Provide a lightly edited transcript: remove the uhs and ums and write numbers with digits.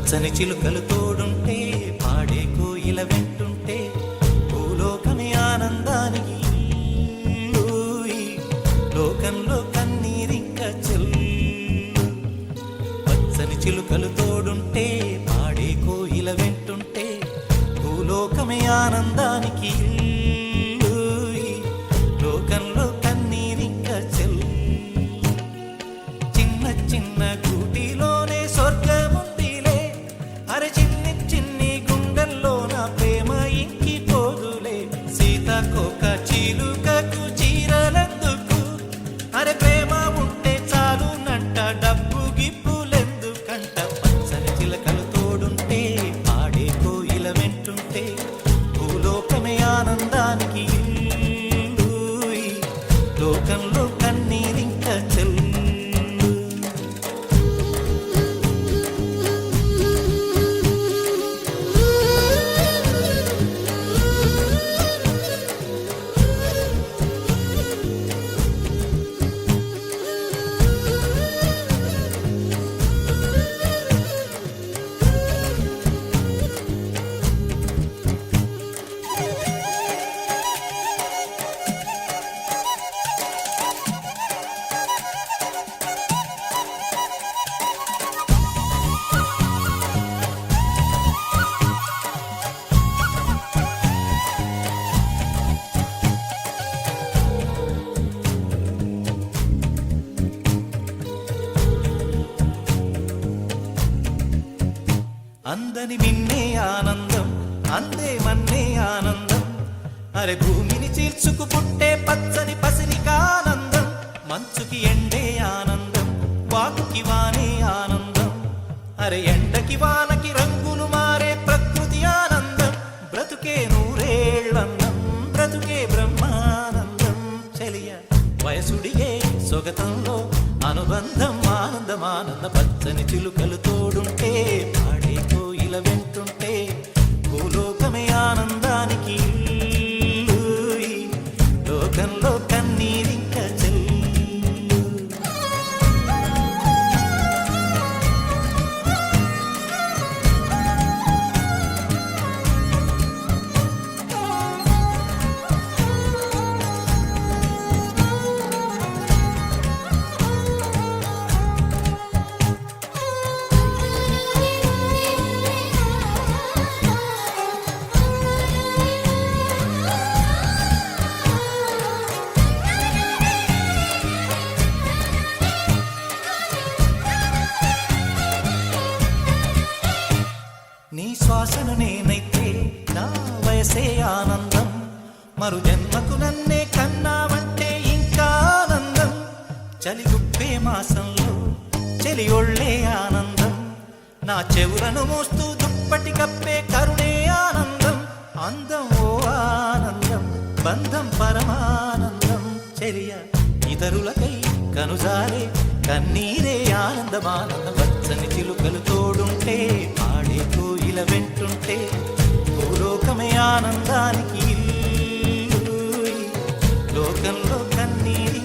పచ్చని చిలుకలు తోడుంటే పాడే కోయిల వెంటుంటే భూలోకమే ఆనందానికి లోకంలో కన్నీరింక చెల్లు. పచ్చని చిలుకలు తోడుంటే పాడే కోయిల వెంటుంటే భూలోకమే ఆనందానికి లోకంలో కన్నీరింక చెల్లు. చిన్న చిన్న గూటిలోనే స్వర్గముందిలే, అరే చిన్ని చిన్ని గుండెల్లో నా ప్రేమ ఇంకిపోదులే. సీతాకోక చిలుకకు చీరలెందుకు, అరే ప్రేమ ఉంటే చాలునంట, డబ్బు గిప్పులెందుకంట. పచ్చని చిలకలు తోడుంటే పాడే కోయిల వెంటుంటే భూలోకమే ఆనందానికి లోకంలో కన్నీరింక చెల్లు. అందని మిన్నే ఆనందం, అందే మన్నే ఆనందం, అరే భూమిని చీల్చుకు పుట్టే పచ్చని పసిరికానందం. మంచుకి ఎండే ఆనందం, వాకుకి వానే ఆనందం, అరే ఎండకి వానకి రంగులు మారే ప్రకృతి ఆనందం. బ్రతుకే నూరేళ్ళందం, బ్రతుకే బ్రహ్మానందం. చెలియ వయసుడిగే సొగతంలో అనుబంధం ఆనందం ఆనంద. పచ్చని చిలుకలు తోడుంటే పాడే కోయిల వెంటుంటే భూలోకమే ఆనందానికి లోకంలో కన్నీరింక చెల్లు. నీ శ్వాసను నేనైతే నా వయసే ఆనందం, మరు జన్మకు నన్నే కన్నావంటే ఇంకా ఆనందం. చలిగుప్పే మాసంలో చెలి ఒళ్ళే ఆనందం, నా చెవులను మోస్తూ దుప్పటి కప్పే కరుణే ఆనందం. అందం ఓ ఆనందం, బంధం పరమానందం. చెలియ ఇతరులకై కనుజారే కన్నీరే ఆనందమానందం. పచ్చని చిలుకలు తోడుంటే పాడే కోయిల వెంటుంటే భూలోకమే ఆనందానికి లోకంలో కన్నీరి